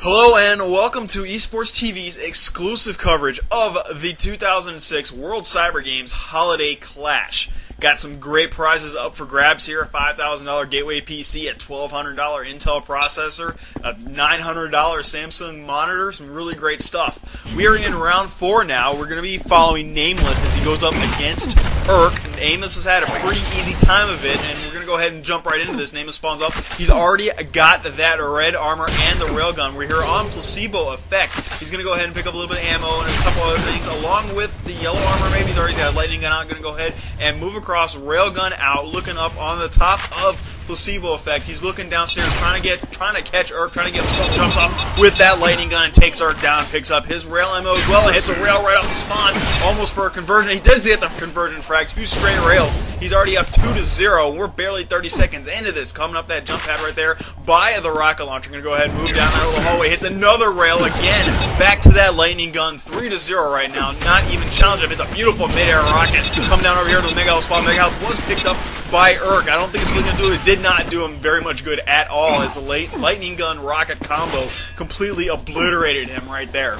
Hello and welcome to Esports TV's exclusive coverage of the 2006 World Cyber Games Holiday Clash. Got some great prizes up for grabs here: a $5,000 Gateway PC, a $1,200 Intel processor, a $900 Samsung monitor, some really great stuff. We are in round 4 now. We're going to be following Naymlis as he goes up against Urk. Naymlis has had a pretty easy time of it, and we're going to go ahead and jump right into this. Naymlis spawns up. He's already got that red armor and the railgun. We're here on placebo effect. He's going to go ahead and pick up a little bit of ammo and a couple other things, along with the yellow armor maybe. He's already got a lightning gun out. Going to go ahead and move across, railgun out, looking up on the top of placebo effect. He's looking downstairs, trying to catch Urk, trying to get himself, jumps off with that lightning gun and takes Urk down, picks up his rail ammo as well, and hits a rail right off the spawn, almost for a conversion. He does get the conversion frag, 2 straight rails. He's already up 2-0. We're barely 30 seconds into this. Coming up that jump pad right there by the rocket launcher. Going to go ahead and move down that little hallway. Hits another rail again. Back to that lightning gun. 3-0 right now. Not even challenged. It's a beautiful mid-air rocket. Come down over here to the Mega Health spot. Mega Health was picked up by Urk. I don't think it's really going to do it. It did not do him very much good at all, as a lightning gun rocket combo completely obliterated him right there.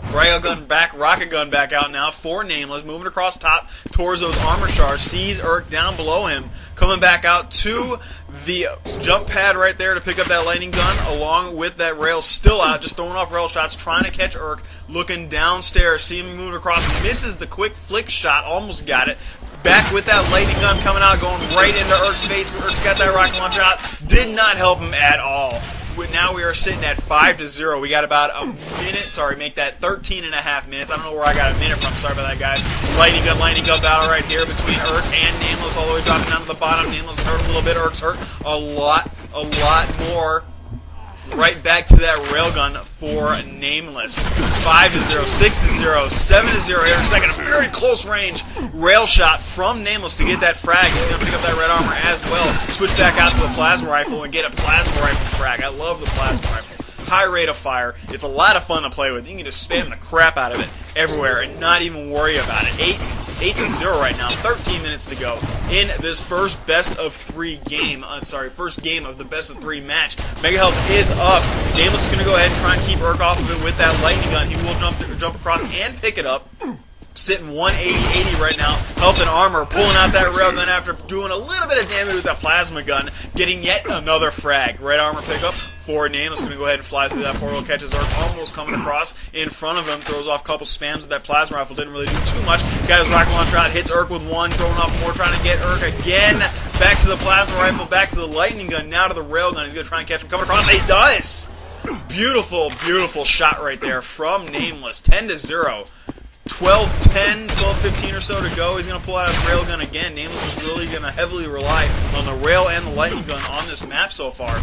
Railgun back, rocket gun back out now for Naymlis, moving across top towards those armor shards, sees Urk down below him, coming back out to the jump pad right there to pick up that lightning gun, along with that rail still out, just throwing off rail shots, trying to catch Urk, looking downstairs, see him moving across, misses the quick flick shot, almost got it. Back with that lightning gun coming out, going right into Urk's face. Urk's got that rocket launcher out. Did not help him at all. Now we are sitting at 5-0. We got about a minute. Sorry, make that 13.5 minutes. I don't know where I got a minute from. Sorry about that, guys. Lightning gun battle right here between Urk and Naymlis, all the way dropping down to the bottom. Naymlis hurt a little bit. Urk's hurt a lot more. Right back to that railgun for Naymlis. 5-0, 6-0, 7-0 here in a second. A very close range rail shot from Naymlis to get that frag. He's going to pick up that red armor as well. Switch back out to the plasma rifle and get a plasma rifle frag. I love the plasma rifle. High rate of fire. It's a lot of fun to play with. You can just spam the crap out of it everywhere and not even worry about it. 8-0 right now. 13 minutes to go in this first best-of-3 game. First game of the best-of-3 match. Mega Health is up. Naymlis is going to go ahead and try and keep Urk off of it with that lightning gun. He will jump across and pick it up. Sitting 180 right now. Health and armor, pulling out that railgun after doing a little bit of damage with that plasma gun, getting yet another frag. Red armor pickup for Naymlis. Going to go ahead and fly through that portal, catches Urk, almost coming across in front of him, throws off a couple spams with that plasma rifle, didn't really do too much. Got his rocket launcher out, hits Urk with one, throwing off more, trying to get Urk again. Back to the plasma rifle, back to the lightning gun, now to the railgun. He's going to try and catch him, coming across, and he does! Beautiful, beautiful shot right there from Naymlis. 10-0. 12-10, 12-15 or so to go. He's going to pull out his railgun again. Naymlis is really going to heavily rely on the rail and the lightning gun on this map so far.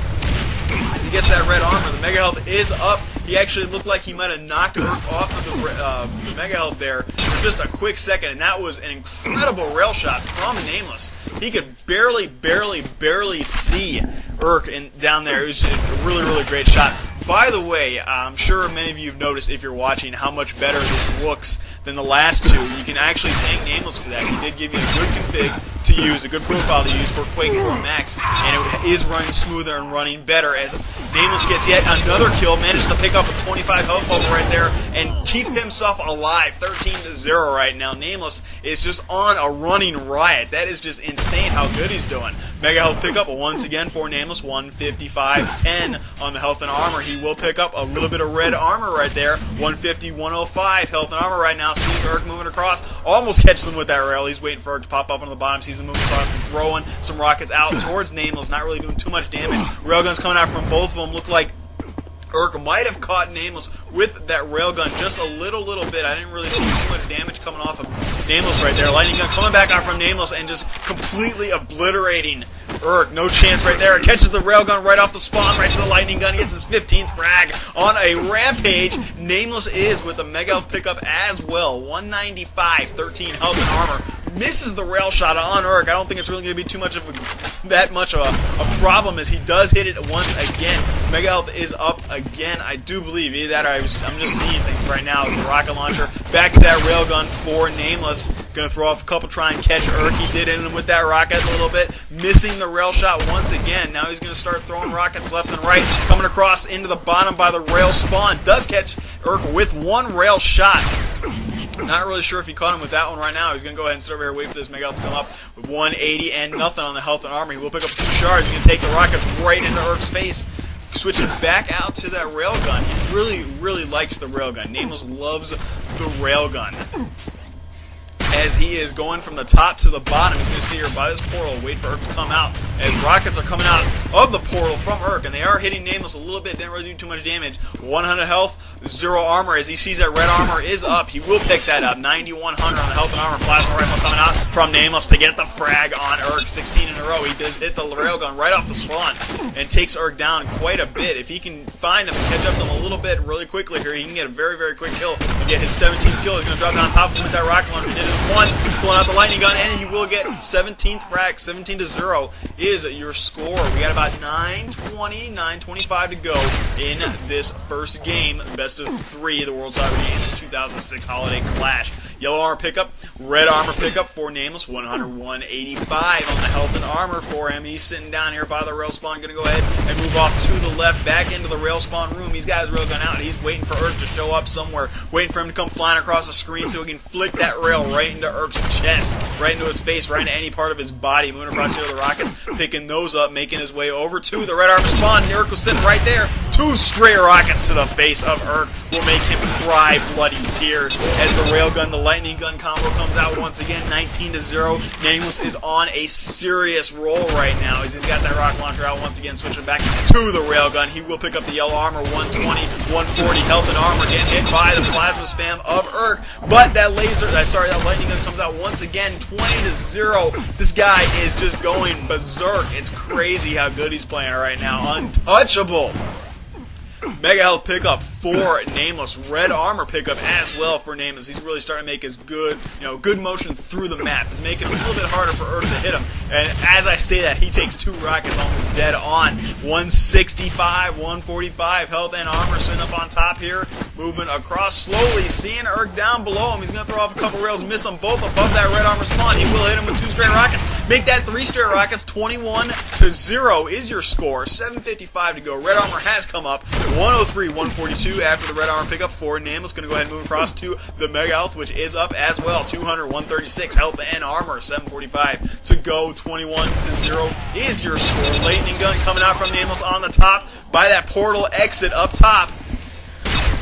As he gets that red armor, the Mega Health is up. He actually looked like he might have knocked Urk off of the Mega Health there for just a quick second, and that was an incredible rail shot from Naymlis. He could barely see Urk down there. It was just a really, really great shot. By the way, I'm sure many of you have noticed, if you're watching, how much better this looks than the last two. You can actually thank Naymlis for that. He did give you a good config to use, a good profile to use for Quake 4 Max, and it is running smoother and running better as Naymlis gets yet another kill, managed to pick up a 25 health bubble right there and keep himself alive. 13-0 right now. Naymlis is just on a running riot. That is just insane how good he's doing. Mega Health pickup once again for Naymlis, 155-10 on the health and armor. He will pick up a little bit of red armor right there, 150-105 health and armor right now. Sees Urk moving across, almost catches him with that rail. He's waiting for Urk to pop up on the bottom, sees him moving across and throwing some rockets out towards Naymlis, not really doing too much damage. Railguns coming out from both of them. Look like Urk might have caught Naymlis with that railgun just a little bit. I didn't really see too much damage coming off of Naymlis right there. Lightning gun coming back out from Naymlis and just completely obliterating Urk. No chance right there. Catches the railgun right off the spawn, right to the lightning gun. He gets his 15th frag on a rampage. Naymlis is with the Mega Health pickup as well. 195, 13 health and armor. Misses the rail shot on Urk. I don't think it's really going to be too much of that much of a problem, as he does hit it once again. Mega Health is up again. I do believe either that or I'm just seeing things right now. As the rocket launcher back to that railgun for Naymlis. Gonna throw off a couple, try and catch Urk. He did hit him with that rocket a little bit, missing the rail shot once again. Now he's gonna start throwing rockets left and right, coming across into the bottom by the rail spawn. Does catch Urk with one rail shot. Not really sure if he caught him with that one right now. He's going to go ahead and sit over here and wait for this Mega Health to come up with 180 and nothing on the health and armor. He will pick up 2 shards. He's going to take the rockets right into Urk's face. Switching back out to that railgun. He really, really likes the railgun. Naymlis loves the railgun. As he is going from the top to the bottom, he's going to sit here by this portal, wait for Urk to come out. As rockets are coming out of the portal from Urk, and they are hitting Naymlis a little bit, didn't really do too much damage. 100 health, 0 armor. As he sees that red armor is up, he will pick that up. 9100 on the health and armor. Plasma rifle coming out from Naymlis to get the frag on Urk. 16 in a row. He does hit the railgun right off the spawn and takes Urk down quite a bit. If he can find him and catch up to him a little bit really quickly here, he can get a very, very quick kill and get his 17th kill. He's going to drop down on top of him with that rocket launcher. He did it once, pulling out the lightning gun, and he will get 17th frag. 17-0 is your score. We got about 9:20, 9:25 to go in this first game. Best of 3 of the World Cyber Games 2006 Holiday Clash. Yellow armor pickup, red armor pickup for Naymlis. 185 on the health and armor for him. He's sitting down here by the rail spawn. Going to go ahead and move off to the left, back into the rail spawn room. He's got his railgun out. He's waiting for Urk to show up somewhere, waiting for him to come flying across the screen so he can flick that rail right into Urk's chest, right into his face, right into any part of his body. Moving across here with the rockets, picking those up, making his way over to the red armor spawn. Urk was sitting right there. 2 stray rockets to the face of Urk will make him cry bloody tears as the railgun, the lightning gun combo comes out once again. 19-0. Naymlis is on a serious roll right now as he's got that rocket launcher out once again, switching back to the railgun. He will pick up the yellow armor. 120, 140 health and armor, getting hit by the plasma spam of Urk. But that that lightning gun comes out once again. 20-0. This guy is just going berserk. It's crazy how good he's playing right now. Untouchable. Mega health pickup for Naymlis. Red armor pickup as well for Naymlis. He's really starting to make his good motion through the map. It's making it a little bit harder for Urk to hit him. And as I say that, he takes 2 rockets almost dead on. 165, 145 health and armor sitting up on top here. Moving across slowly, seeing Urk down below him. He's going to throw off a couple rails, miss them both above that red armor spawn. He will hit him with 2 straight rockets. Make that 3 straight rockets. 21-0 is your score. 7:55 to go. Red armor has come up. 103, 142 after the red armor pickup for Naymlis. Going to go ahead and move across to the Mega Health, which is up as well. 200, 136 health and armor. 7:45 to go. 21-0 is your score. Lightning gun coming out from Naymlis on the top by that portal exit up top.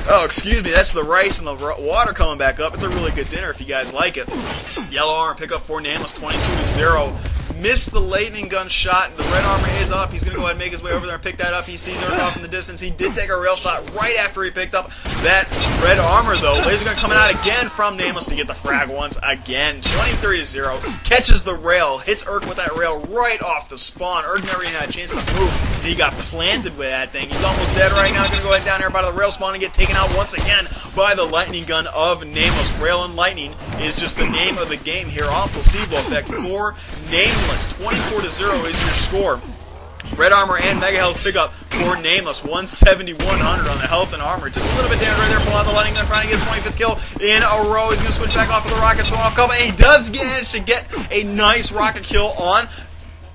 Oh, excuse me, that's the rice and the water coming back up. It's a really good dinner if you guys like it. Yellow armor pickup for Naymlis, 22-0. Missed the lightning gun shot. The red armor is up. He's going to go ahead and make his way over there and pick that up. He sees Urk off in the distance. He did take a rail shot right after he picked up that red armor, though. Laser gun coming out again from Naymlis to get the frag once again. 23-0. Catches the rail. Hits Urk with that rail right off the spawn. Urk never even had a chance to move. And he got planted with that thing. He's almost dead right now. Going to go ahead down here by the rail spawn and get taken out once again by the lightning gun of Naymlis. Rail and lightning is just the name of the game here on Placebo Effect for Naymlis. 24-0 is your score. Red armor and mega health pickup for Naymlis. 170, 100 on the health and armor. Took a little bit down right there, pull out the lightning gun, trying to get his 25th kill in a row. He's going to switch back off of the rockets, throw off a couple, and he does manage to get a nice rocket kill on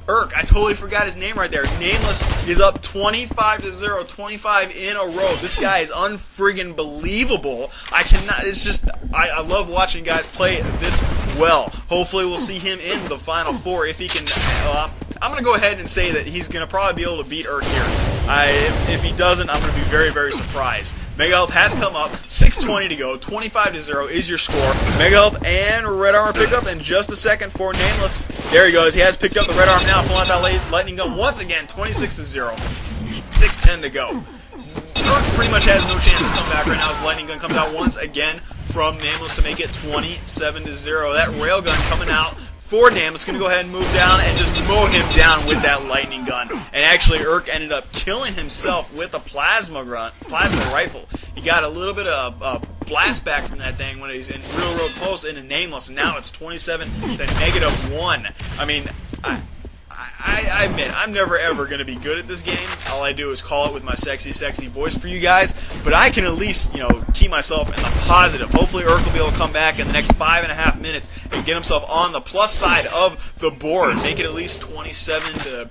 Urk. I totally forgot his name right there. Naymlis is up 25-0, 25 in a row. This guy is unfriggin' believable. I love watching guys play this well. Hopefully we'll see him in the Final Four if he can. I'm going to go ahead and say that he's going to probably be able to beat Urk here. If he doesn't, I'm going to be very, very surprised. Mega Health has come up. 6:20 to go. 25-0 is your score. Mega Health and red armor pickup in just a second for Naymlis. There he goes. He has picked up the red armor now. Pulling out that lightning gun once again. 26-0. 6:10 to go. Urk pretty much has no chance to come back right now. His lightning gun comes out once again from Naymlis to make it 27-0. That railgun coming out for Naymlis, going to go ahead and move down and just mow him down with that lightning gun. And actually, Urk ended up killing himself with a plasma rifle. He got a little bit of blast back from that thing when he's in real close into Naymlis, and now it's 27 to -1. I mean, I I admit, I'm never ever going to be good at this game. All I do is call it with my sexy, sexy voice for you guys. But I can at least, keep myself in the positive. Hopefully Urk will be able to come back in the next 5.5 minutes and get himself on the plus side of the board. Make it at least 27 to,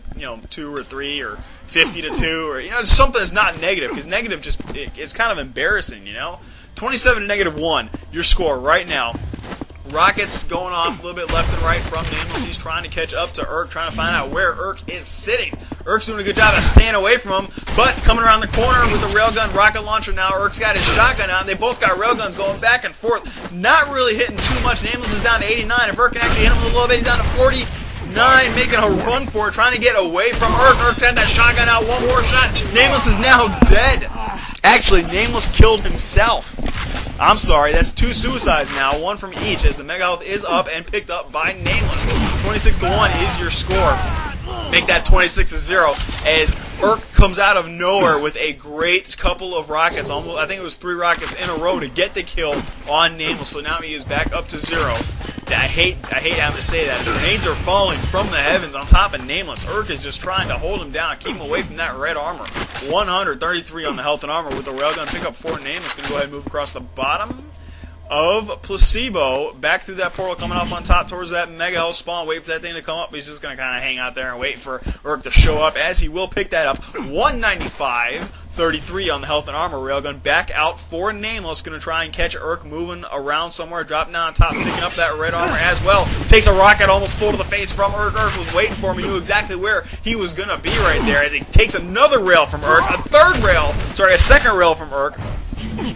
2 or 3 or 50 to 2 or, something that's not negative. Because negative it's kind of embarrassing, 27 to -1, your score right now. Rockets going off a little bit left and right from Naymlis. He's trying to catch up to Urk, trying to find out where Urk is sitting. Urk's doing a good job of staying away from him, but coming around the corner with the railgun rocket launcher now. Urk's got his shotgun out, and they both got railguns going back and forth. Not really hitting too much. Naymlis is down to 89. If Urk can actually hit him with a little bit, he's down to 49, making a run for it, trying to get away from Urk. Urk's had that shotgun out, one more shot. Naymlis is now dead. Actually, Naymlis killed himself. I'm sorry, that's 2 suicides now, 1 from each, as the Mega Health is up and picked up by Naymlis. 26 to 1 is your score. Make that 26 to 0 as Urk comes out of nowhere with a great couple of rockets. Almost, I think it was 3 rockets in a row to get the kill on Naymlis. So now he is back up to 0. I hate having to say that. Grenades are falling from the heavens on top of Naymlis. Urk is just trying to hold him down, keep him away from that red armor. 133 on the health and armor with the railgun. Pick up 4 Naymlis. Going to go ahead and move across the bottom of Placebo. Back through that portal, coming up on top towards that Mega Health spawn. Wait for that thing to come up. He's just going to kind of hang out there and wait for Urk to show up, as he will pick that up. 195-33 on the health and armor railgun. Back out for Naymlis. Going to try and catch Urk moving around somewhere. Dropping down on top, picking up that red armor as well. Takes a rocket almost full to the face from Urk. Urk was waiting for him. He knew exactly where he was going to be right there, as he takes another rail from Urk. A second rail from Urk.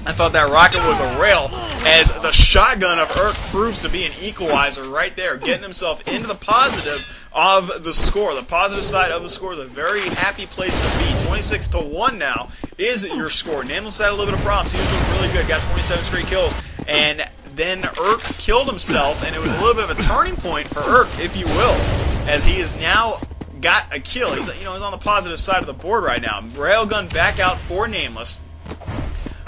I thought that rocket was a rail, as the shotgun of Urk proves to be an equalizer right there, getting himself into the positive of the score. The positive side of the score is a very happy place to be. 26 to 1 now is your score. Naymlis had a little bit of problems. He was doing really good. Got 27 straight kills, and then Urk killed himself, and it was a little bit of a turning point for Urk, if you will, as he has now got a kill. He's on the positive side of the board right now. Railgun back out for Naymlis.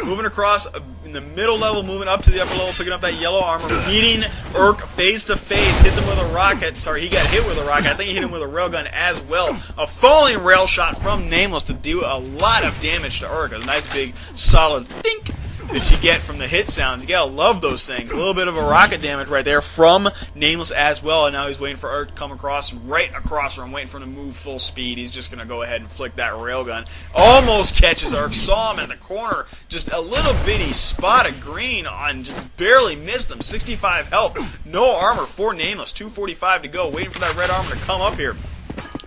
Moving across in the middle level, moving up to the upper level, picking up that yellow armor, meeting Urk face to face, hits him with a rocket. Sorry, he got hit with a rocket. I think he hit him with a railgun as well. A falling rail shot from Naymlis to do a lot of damage to Urk. A nice big solid think that you get from the hit sounds. You gotta love those things. A little bit of a rocket damage right there from Naymlis as well, and now he's waiting for Urk to come right across from him, waiting for him to move full speed. He's just gonna go ahead and flick that railgun. Almost catches Urk, saw him in the corner, just a little bitty spot of green on, just barely missed him. 65 health, no armor for Naymlis, 245 to go, waiting for that red armor to come up here.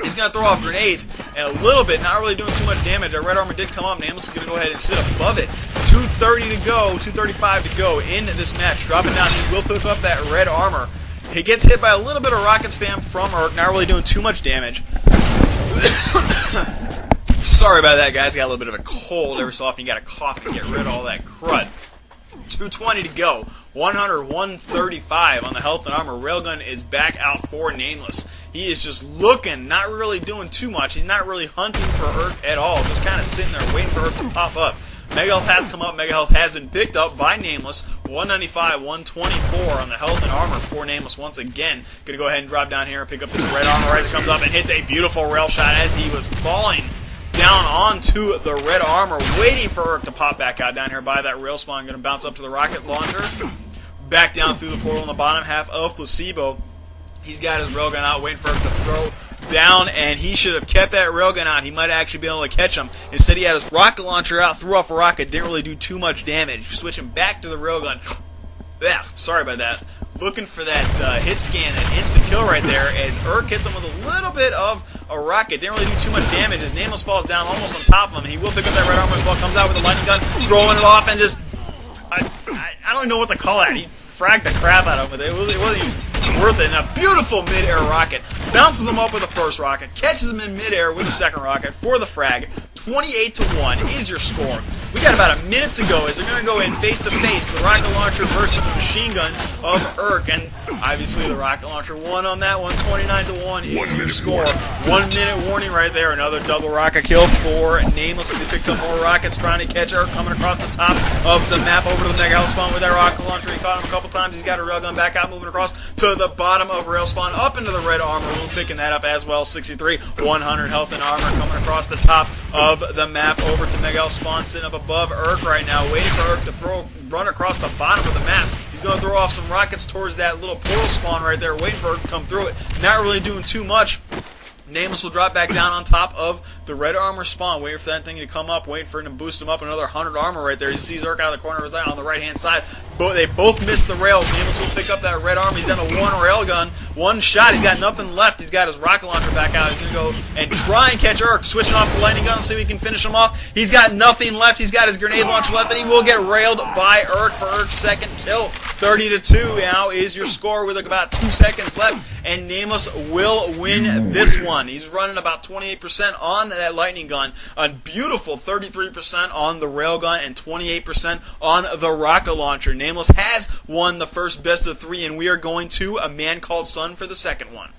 He's going to throw off grenades, and a little bit, not really doing too much damage. That red armor did come up. Naymlis is going to go ahead and sit above it. 230 to go, 235 to go in this match. Dropping down, he will pick up that red armor. He gets hit by a little bit of rocket spam from Urk, not really doing too much damage. Sorry about that, guys. Got a little bit of a cold. Every so often you got to cough and get rid of all that crud. 220 to go. 135 on the health and armor. Railgun is back out for Naymlis. He is just looking, not really doing too much. He's not really hunting for Urk at all. Just kind of sitting there waiting for Urk to pop up. Mega Health has come up. Mega Health has been picked up by Naymlis. 195, 124 on the health and armor for Naymlis once again. Going to go ahead and drop down here and pick up this red armor. Right, comes up and hits a beautiful rail shot as he was falling down onto the red armor, waiting for Urk to pop back out down here by that rail spawn. Going to bounce up to the rocket launcher. Back down through the portal in the bottom half of Placebo. He's got his railgun out, waiting for Urk to throw down, and he should have kept that railgun out. He might actually be able to catch him. Instead, he had his rocket launcher out, threw off a rocket, didn't really do too much damage. Switching back to the railgun. Sorry about that. Looking for that hit scan and instant kill right there, as Urk hits him with a little bit of a rocket. Didn't really do too much damage as Naymlis falls down almost on top of him. He will pick up that red armor as well. Comes out with a lightning gun, throwing it off, and just I don't even know what to call that. He fragged the crap out of him. It wasn't even worth it. And a beautiful mid-air rocket. Bounces him up with the first rocket. Catches him in mid-air with the second rocket for the frag. 28 to 1 is your score. We got about a minute to go as they're going to go in face to face. The rocket launcher versus the machine gun of Urk, and obviously the rocket launcher won on that one. 29-1 is your score. 1 minute warning right there. Another double rocket kill for Naymlis as he picks up more rockets, trying to catch Urk coming across the top of the map over to the Mega Health spawn with that rocket launcher. He caught him a couple times. He's got a railgun back out, moving across to the bottom of rail spawn, up into the red armor. We'll picking that up as well. 63, 100 health and armor coming across the top of the map over to Mega Health spawn, sitting up above Urk right now, waiting for Urk to run across the bottom of the map. He's going to throw off some rockets towards that little portal spawn right there, waiting for Urk to come through it. Not really doing too much. Naymlis will drop back down on top of the red armor spawn, waiting for that thing to come up, waiting for him to boost him up another 100 armor right there. He sees Urk out of the corner of his eye on the right-hand side. They both miss the rails. Naymlis will pick up that red armor. He's down to one railgun, one shot. He's got nothing left. He's got his rocket launcher back out. He's going to go and try and catch Urk, switching off the lightning gun and see if he can finish him off. He's got nothing left. He's got his grenade launcher left, and he will get railed by Urk for Urk's second kill. 30-2 now is your score with about 2 seconds left, and Naymlis will win this one. He's running about 28% on that lightning gun, a beautiful 33% on the railgun, and 28% on the rocket launcher. Naymlis has won the first best of 3, and we are going to A Man Called Sun for the second one.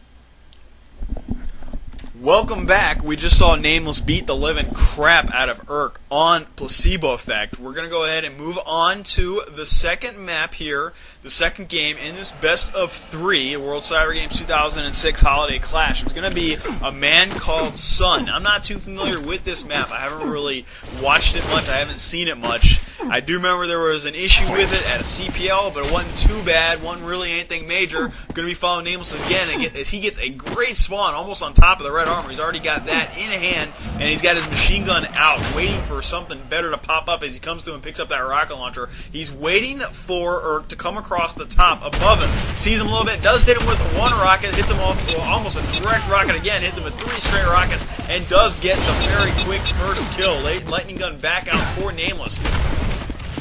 Welcome back. We just saw Naymlis beat the living crap out of Urk on Placebo Effect. We're going to go ahead and move on to the second map here, the second game in this best of 3 World Cyber Games 2006 Holiday Clash. It's going to be A Man Called Sun. I'm not too familiar with this map. I haven't really watched it much. I haven't seen it much. I do remember there was an issue with it at a CPL, but it wasn't too bad. Wasn't really anything major. Going to be following Naymlis again as he gets a great spawn almost on top of the red armor. He's already got that in hand, and he's got his machine gun out, waiting for something better to pop up as he comes through and picks up that rocket launcher. He's waiting for Urk to come across the top above him. Sees him a little bit, does hit him with one rocket, hits him off, almost a direct rocket again, hits him with 3 straight rockets, and does get the very quick first kill. Lightning gun back out for Naymlis.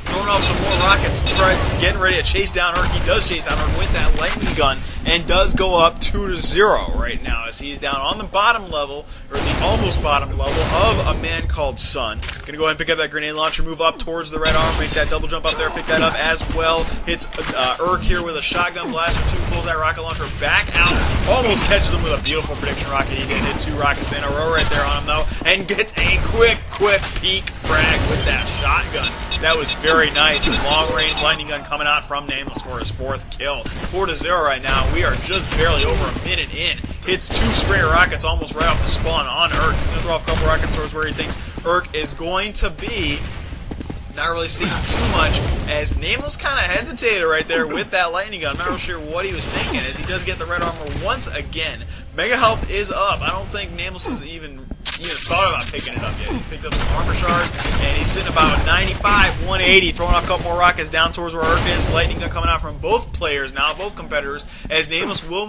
Throwing off some more rockets, getting ready to chase down Urk. He does chase down Urk with that lightning gun, and does go up 2-0 right now as he's down on the bottom level, or the almost bottom level of A Man Called Sun. Gonna go ahead and pick up that grenade launcher, move up towards the red arm, make that double jump up there, pick that up as well. Hits Urk here with a shotgun blast or 2, pulls that rocket launcher back out, almost catches him with a beautiful prediction rocket. He did hit 2 rockets in a row right there on him though, and gets a quick peek frag with that shotgun. That was very nice. Long-range lightning gun coming out from Naymlis for his 4th kill. 4-0 right now. We are just barely over a minute in. Hits 2 straight rockets almost right off the spawn on Urk. He's going to throw off a couple rockets towards where he thinks Urk is going to be. Not really seeing too much as Naymlis kind of hesitated right there with that lightning gun. I'm not really sure what he was thinking as he does get the red armor once again. Mega health is up. I don't think Naymlis is even thought about picking it up yet. He picked up some armor shards, and he's sitting about 95, 180, throwing off a couple more rockets down towards where Urk is. Lightning gun coming out from both players now, both competitors, as Naymlis will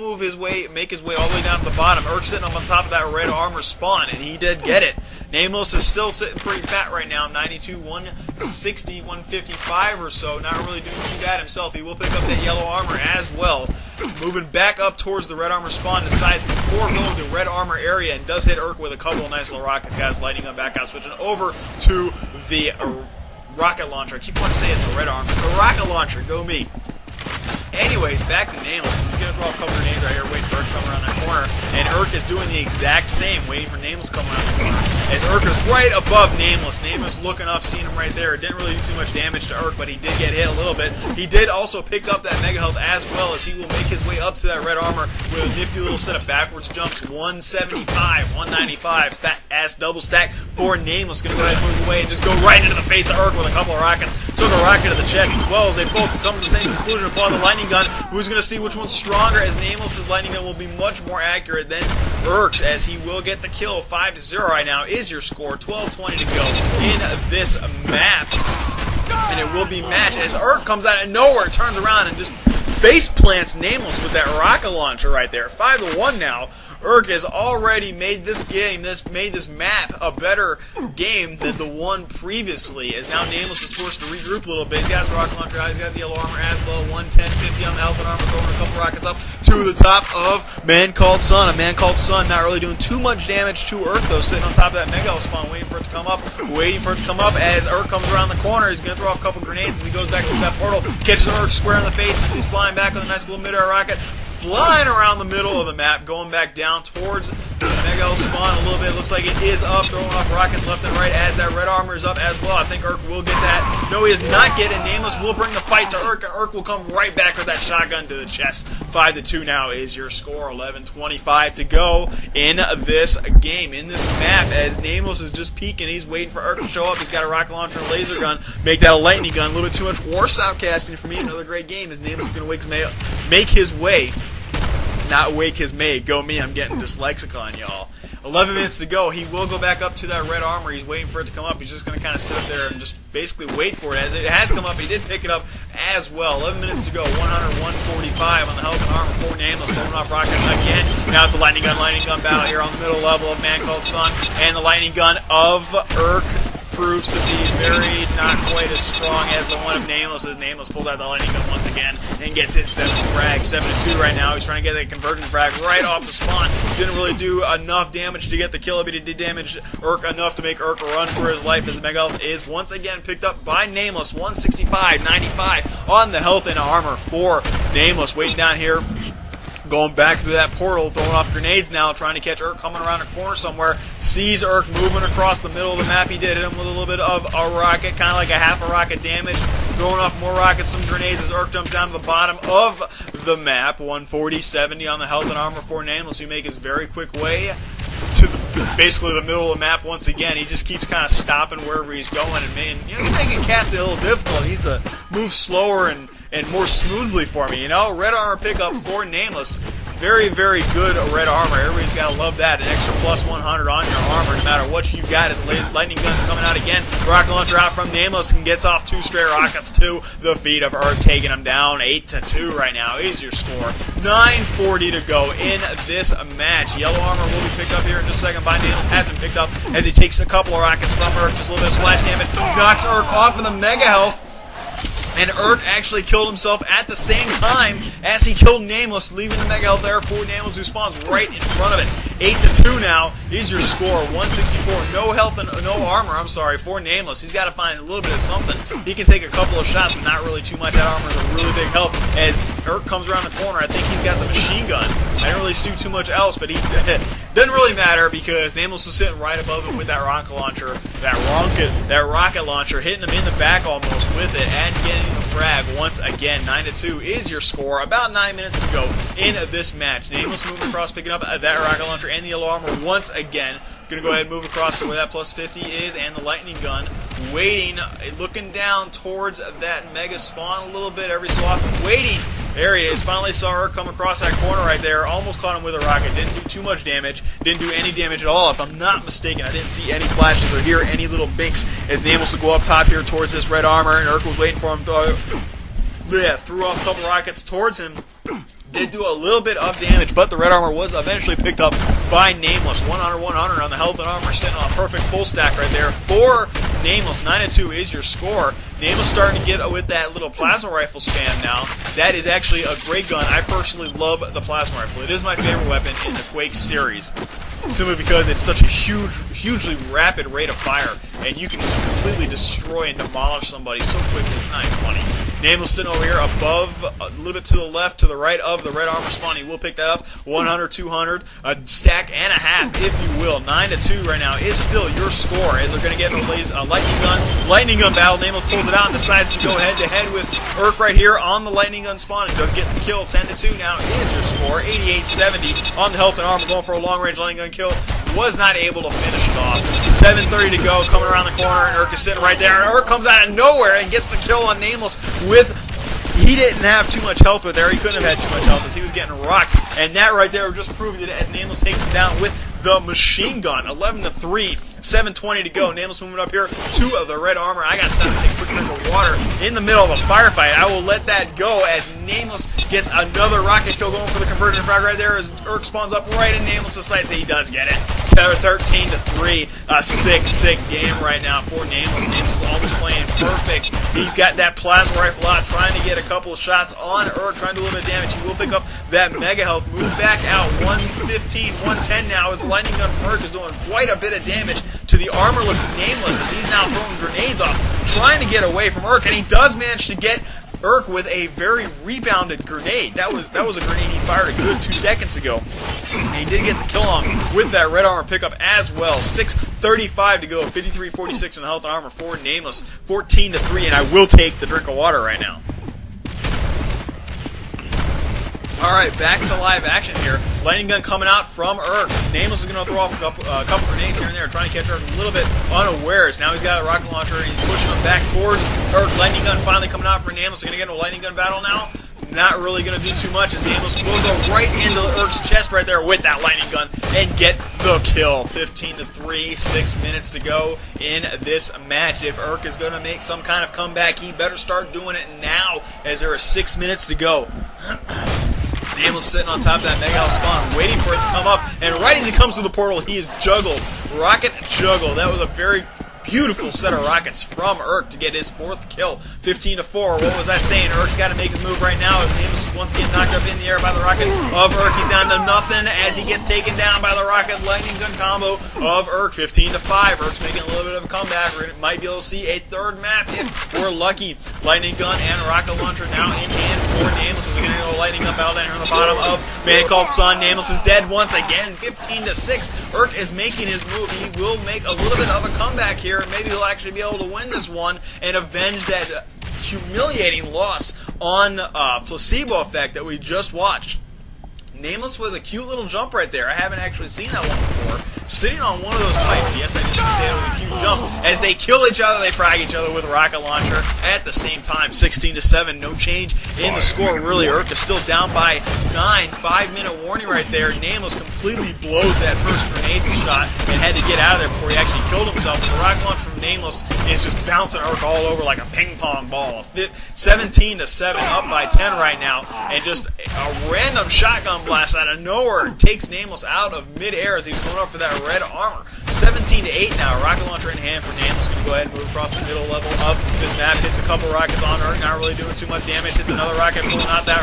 make his way all the way down to the bottom. Urk sitting up on top of that red armor spawn, and he did get it. Naymlis is still sitting pretty fat right now, 92, 160, 155 or so. Not really doing too bad himself. He will pick up that yellow armor as well. Moving back up towards the red armor spawn, decides to forego the red armor area and does hit Urk with a couple of nice little rockets. Got his lightning gun back out, switching over to the rocket launcher. I keep wanting to say it's a red armor. It's a rocket launcher. Go me. Anyways, back to Naymlis. He's going to throw a couple of grenades right here, waiting for Urk to come around that corner. And Urk is doing the exact same, waiting for Naymlis to come around the corner. As Urk is right above Naymlis. Naymlis looking up, seeing him right there. It didn't really do too much damage to Urk, but he did get hit a little bit. He did also pick up that mega health as well, as he will make his way up to that red armor with a nifty little set of backwards jumps. 175, 195, ass double stack for Naymlis. Going to go ahead and move away and just go right into the face of Urk with a couple of rockets. Took a rocket to the chest as well, as they both come to the same conclusion upon the lightning gun. Who's going to see which one's stronger, as Naymlis' lightning gun will be much more accurate than Urk's, as he will get the kill. 5-0 right now is your score. 12:20 to go in this map. And it will be matched as Urk comes out of nowhere, turns around, and just face plants Naymlis with that rocket launcher right there. 5-1 now. Urk has already made this map a better game than the one previously, as now Naymlis is forced to regroup a little bit. He's got the rocket launcher out, he's got the yellow armor as well, 110, 50 on the health and armor, throwing a couple rockets up to the top of Man Called Sun. A Man Called Sun not really doing too much damage to Urk, though, sitting on top of that Mega Health spawn, waiting for it to come up, as Urk comes around the corner. He's going to throw off a couple grenades as he goes back to that portal, catches Urk square in the face as he's flying back with a nice little mid-air rocket, flying around the middle of the map, going back down towards the Mega Health spawn a little bit. Looks like it is up, throwing off rockets left and right as that red armor is up as well. I think Urk will get that. No, he is not getting. Naymlis will bring the fight to Urk, and Urk will come right back with that shotgun to the chest. 5-2 now is your score. 11:25 to go in this game, in this map, as Naymlis is just peeking. He's waiting for Urk to show up. He's got a rocket launcher and a laser gun. Make that a lightning gun. A little bit too much war outcasting for me. Another great game as Naymlis is going to make his way. Not wake his May. Go me, I'm getting dyslexicon, y'all. 11 minutes to go. He will go back up to that red armor. He's waiting for it to come up. He's just going to kind of sit up there and just basically wait for it. As it has come up, he did pick it up as well. 11 minutes to go. 100, 145 on the health and armor for Naymlis, throwing off rockets again. Now it's a lightning gun battle here on the middle level of Man Called Sun. And the lightning gun of Urk proves to be very not quite as strong as the one of Naymlis, as Naymlis pulls out the lightning gun once again and gets his 7th frag. 7-2 right now. He's trying to get a conversion frag right off the spawn. Didn't really do enough damage to get the kill, but he did damage Urk enough to make Urk run for his life, as Mega Health is once again picked up by Naymlis. 165-95 on the health and armor for Naymlis. Waiting down here, going back through that portal, throwing off grenades now, trying to catch Urk coming around a corner somewhere. Sees Urk moving across the middle of the map. He did hit him with a little bit of a rocket, kind of like a half a rocket damage. Throwing off more rockets, some grenades as Urk jumps down to the bottom of the map. 140-70 on the health and armor for Naymlis, who make his very quick way to basically the middle of the map once again. He just keeps kind of stopping wherever he's going, and man, he's making casting a little difficult. He needs to move slower and more smoothly for me, Red armor pickup for Naymlis. Very, very good red armor. Everybody's got to love that. An extra plus 100 on your armor, no matter what you've got. As lightning gun's coming out again. Rocket launcher out from Naymlis and gets off 2 straight rockets to the feet of Urk, taking him down. 8-2 right now is your score. 9:40 to go in this match. Yellow armor will be picked up here in just a second by Naymlis. Has been picked up as he takes a couple of rockets from Urk. Just a little bit of splash damage. Knocks Urk off of the Mega Health. And Urk actually killed himself at the same time as he killed Naymlis, leaving the Mega Health there for Naymlis, who spawns right in front of it. 8-2 now is your score. 164. No health and no armor, for Naymlis. He's got to find a little bit of something. He can take a couple of shots, but not really too much. That armor is a really big help as Urk comes around the corner. I think he's got the machine gun. I didn't really see too much else, but he doesn't really matter because Naymlis was sitting right above him with that rocket launcher. That rocket launcher hitting him in the back almost with it and getting the frag once again. 9-2 is your score. About 9 minutes to go in this match. Naymlis moving across, picking up that rocket launcher and the yellow armor once again. Going to go ahead and move across to where that plus 50 is, and the lightning gun waiting, looking down towards that mega spawn a little bit every so often, waiting. There he is. Finally saw her come across that corner right there. Almost caught him with a rocket. Didn't do too much damage. Didn't do any damage at all. If I'm not mistaken, I didn't see any flashes or hear any little binks as Naymlis will go up top here towards this red armor, and Urk was waiting for him. Threw off a couple rockets towards him. Did do a little bit of damage, but the red armor was eventually picked up by Naymlis. 100 on the health and armor, sitting on a perfect full stack right there for Naymlis. 9-2 is your score. Naymlis starting to get with that little plasma rifle spam now. That is actually a great gun. I personally love the plasma rifle. It is my favorite weapon in the Quake series, simply because it's such a hugely rapid rate of fire, and you can just completely destroy and demolish somebody so quickly it's not even funny. Naymlis sitting over here above, a little bit to the left, to the right of the red armor spawn. He will pick that up. 100, 200, a stack and a half, if you will. 9-2 right now is still your score, as they're going to get a lightning gun battle. Naymlis pulls it out and decides to go head-to-head with Urk right here on the lightning gun spawn. He does get the kill. 10-2 now is your score. 88-70 on the health and armor, going for a long-range lightning gun kill. Was not able to finish it off. 7:30 to go, coming around the corner, and Urk is sitting right there. And Urk comes out of nowhere and gets the kill on Naymlis with... He didn't have too much health with there. He couldn't have had too much health as he was getting rocked. And that right there just proved it as Naymlis takes him down with the machine gun. 11-3. 7:20 to go. Naymlis moving up here to the red armor. I got to stop and take a quick drink of water in the middle of a firefight. I will let that go as Naymlis gets another rocket kill going for the conversion frag right there as Urk spawns up right in Naymlis' sights. He does get it. 13-3. A sick game right now for Naymlis. Naymlis is always playing perfect. He's got that plasma rifle out, trying to get a couple of shots on Urk, trying to do a little bit of damage. He will pick up that mega health. Move back out. 115, 110 now as the lightning gun from Urk is doing quite a bit of damage to the armorless Naymlis as he's now throwing grenades off, trying to get away from Urk, and he does manage to get Urk with a very rebounded grenade. That was a grenade he fired a good 2 seconds ago. And he did get the kill on with that red armor pickup as well. 6:35 to go, 53-46 in the health and armor for Naymlis, 14-3, and I will take the drink of water right now. Alright, back to live action here. Lightning gun coming out from Urk. Naymlis is going to throw off a couple grenades here and there, trying to catch Urk a little bit unawares. Now he's got a rocket launcher and he's pushing him back towards Urk. Lightning gun finally coming out for Naymlis. We're going to get into a lightning gun battle now. Not really going to do too much as Naymlis will go right into Urk's chest right there with that lightning gun and get the kill. 15-3, 6 minutes to go in this match. If Urk is going to make some kind of comeback, he better start doing it now as there are 6 minutes to go. Naymlis sitting on top of that mega health spawn, waiting for it to come up, and right as he comes to the portal, he is juggled. Rocket juggle. That was a very beautiful set of rockets from Urk to get his 4th kill. 15-4. What was I saying? Urk's got to make his move right now as Naymlis once again knocked up in the air by the rocket of Urk. He's down to nothing as he gets taken down by the rocket lightning gun combo of Urk. 15-5. Urk's making a little bit of a comeback. We might be able to see a 3rd map if we're lucky. Lightning gun and rocket launcher now in hand for Naymlis. As we're going to go lightning gun battle down here on the bottom of Man Called Sun. Naymlis is dead once again. 15-6. Urk is making his move. He will make a little bit of a comeback here. Maybe he'll actually be able to win this one and avenge that humiliating loss on placebo effect that we just watched. Naymlis with a cute little jump right there. I haven't actually seen that one before. Sitting on one of those pipes. Yes, I just say it with a cute jump. As they kill each other, they frag each other with a rocket launcher at the same time. 16-7. No change in the score. Really, Urk is still down by 9. 5-minute warning right there. Naymlis completely blows that first grenade shot and had to get out of there before he actually killed himself. The rocket launch from Naymlis is just bouncing Urk all over like a ping pong ball. 17-7. Up by 10 right now. And just a random shotgun blast out of nowhere takes Naymlis out of midair as he's going up for that red armor. 17-8 now. Rocket launcher in hand for Naymlis. Going to go ahead and move across the middle level of this map. Hits a couple rockets on Urk. Not really doing too much damage. Hits another rocket pulling out that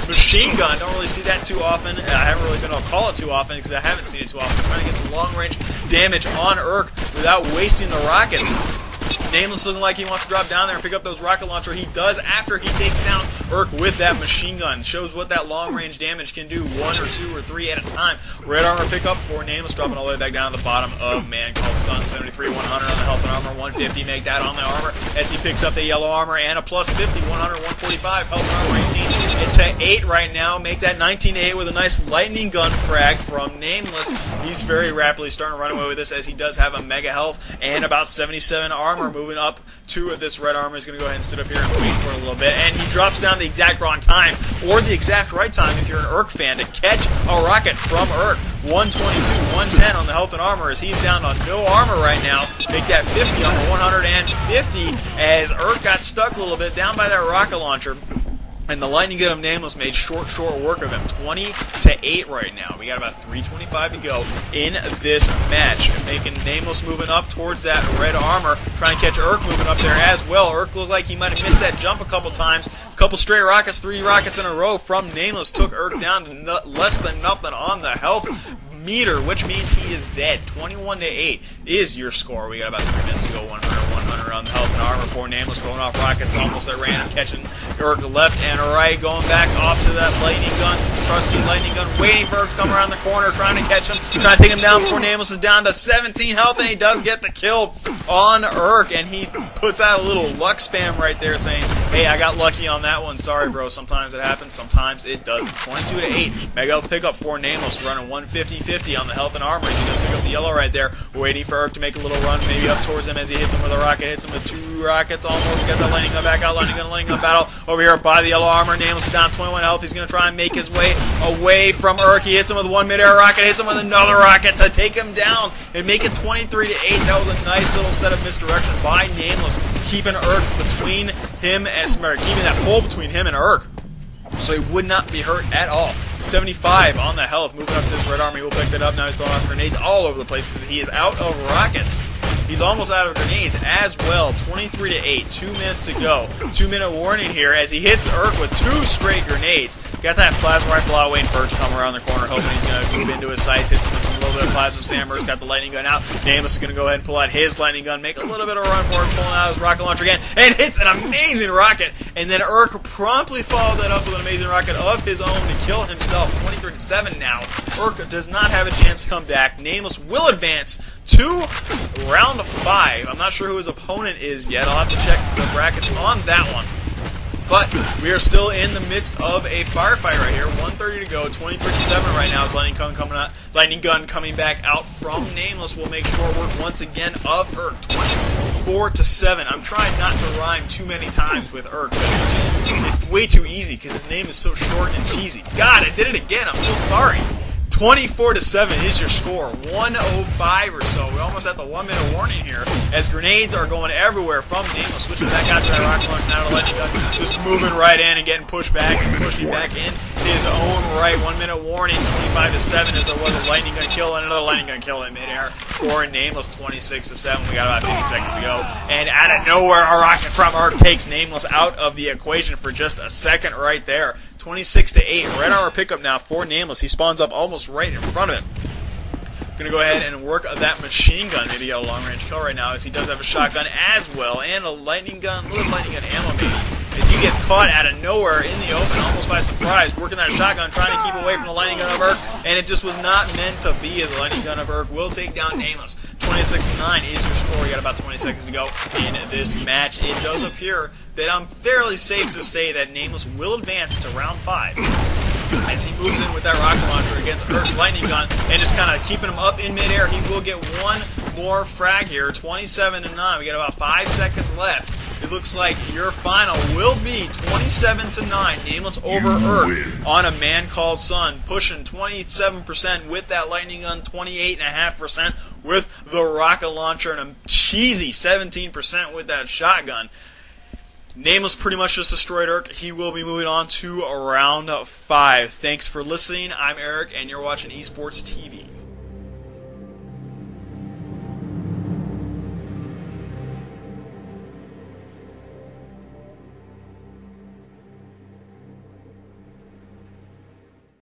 machine gun. Don't really see that too often. I haven't really been able to call it too often because I haven't seen it too often. Trying to get some long range damage on Urk without wasting the rockets. Naymlis looking like he wants to drop down there and pick up those rocket launcher. He does after he takes down Urk with that machine gun. Shows what that long range damage can do, 1 or 2 or 3 at a time. Red armor pickup for Naymlis, dropping all the way back down to the bottom of Man Called Sun. 73, 100 on the health and armor, 150. Make that on the armor as he picks up the yellow armor and a plus 50, 100, 145. Health and armor 18. It's at 8 right now. Make that 19-8 with a nice lightning gun frag from Naymlis. He's very rapidly starting to run away with this as he does have a mega health and about 77 armor. Moving up to this red armor. He's going to go ahead and sit up here and wait for it a little bit. And he drops down the exact wrong time, or the exact right time if you're an Urk fan, to catch a rocket from Urk. 122, 110 on the health and armor as he's down on no armor right now. Make that 50 on the 150 as Urk got stuck a little bit down by that rocket launcher. And the lightning gun of Naymlis made short work of him. 20-8 right now. We got about 3:25 to go in this match. Making Naymlis moving up towards that red armor. Trying to catch Urk moving up there as well. Urk looked like he might have missed that jump a couple times. A couple straight rockets, 3 rockets in a row from Naymlis took Urk down to less than nothing on the health meter, which means he is dead. 21-8 is your score. We got about 3 minutes to go. 100 on the health and armor for Naymlis, throwing off rockets almost at random, catching Urk left and right, going back off to that lightning gun, trusty lightning gun, waiting for Urk to come around the corner, trying to catch him, trying to take him down before Naymlis is down to 17 health, and he does get the kill on Urk, and he puts out a little luck spam right there saying, hey, I got lucky on that one. Sorry, bro. Sometimes it happens. Sometimes it doesn't. 22-8. Mega health pickup for Naymlis, running 150-50 on the health and armor. He does pick up the yellow right there, waiting for Urk to make a little run, maybe up towards him as he hits him with a rocket. Hits him with 2 rockets, almost got that lightning gun back out, lightning gun battle over here by the yellow armor. Naymlis is down 21 health. He's going to try and make his way away from Urk. He hits him with 1 mid-air rocket, hits him with another rocket to take him down and make it 23-8. That was a nice little set of misdirection by Naymlis, keeping Urk between him and keeping that hole between him and Urk, so he would not be hurt at all. 75 on the health, moving up to his red army. We'll pick that up. Now he's throwing off grenades all over the place. He is out of rockets. He's almost out of grenades as well. 23-8. 2 minutes to go. 2-minute warning here as he hits Urk with 2 straight grenades. Got that plasma rifle out, waiting for Urk to come around the corner, hoping he's going to move into his sights. Hits him with some little bit of plasma spam. Urk's got the lightning gun out. Naymlis is going to go ahead and pull out his lightning gun, make a little bit of a run for it, pulling out his rocket launcher again, and hits an amazing rocket. And then Urk promptly followed that up with an amazing rocket of his own to kill himself. 23-7 now. Urk does not have a chance to come back. Naymlis will advance to round 5. I'm not sure who his opponent is yet. I'll have to check the brackets on that one. But we are still in the midst of a firefight right here. 1:30 to go. 23-7 right now. As lightning gun coming back out from Naymlis will make short work once again of Urk. 24-7. I'm trying not to rhyme too many times with Urk, but it's way too easy because his name is so short and cheesy. God, I did it again. I'm so sorry. 24-7 is your score. 1:05 or so. We're almost at the 1-minute warning here as grenades are going everywhere from Naymlis. Switching back out to that rocket launch, now to lightning gun. Just moving right in and getting pushed back and pushing back in his own right. 1-minute warning. 25-7 as there was a lightning gun kill and another lightning gun kill in midair for Naymlis. 26-7. We got about 50 seconds to go. And out of nowhere, a rocket from Urk takes Naymlis out of the equation for just a second right there. 26-8. Red armor pickup now for Naymlis. He spawns up almost right in front of it. Going to go ahead and work that machine gun. Maybe get a long-range kill right now, as he does have a shotgun as well, and a lightning gun, little lightning gun ammo maybe. As he gets caught out of nowhere in the open, almost by surprise, working that shotgun, trying to keep away from the lightning gun of Urk, and it just was not meant to be, as the lightning gun of Urk will take down Naymlis. 26-9 is your score. We got about 20 seconds to go in this match. It does appear that I'm fairly safe to say that Naymlis will advance to round 5. As he moves in with that rocket launcher against Urk's lightning gun and just kind of keeping him up in midair. He will get one more frag here. 27-9. We got about 5 seconds left. It looks like your final will be 27-9. Naymlis over Urk on a man called Sun, pushing 27% with that lightning gun, 28.5% with the rocket launcher, and a cheesy 17% with that shotgun. Naymlis pretty much just destroyed Urk. He will be moving on to round 5. Thanks for listening. I'm Eric, and you're watching Esports TV.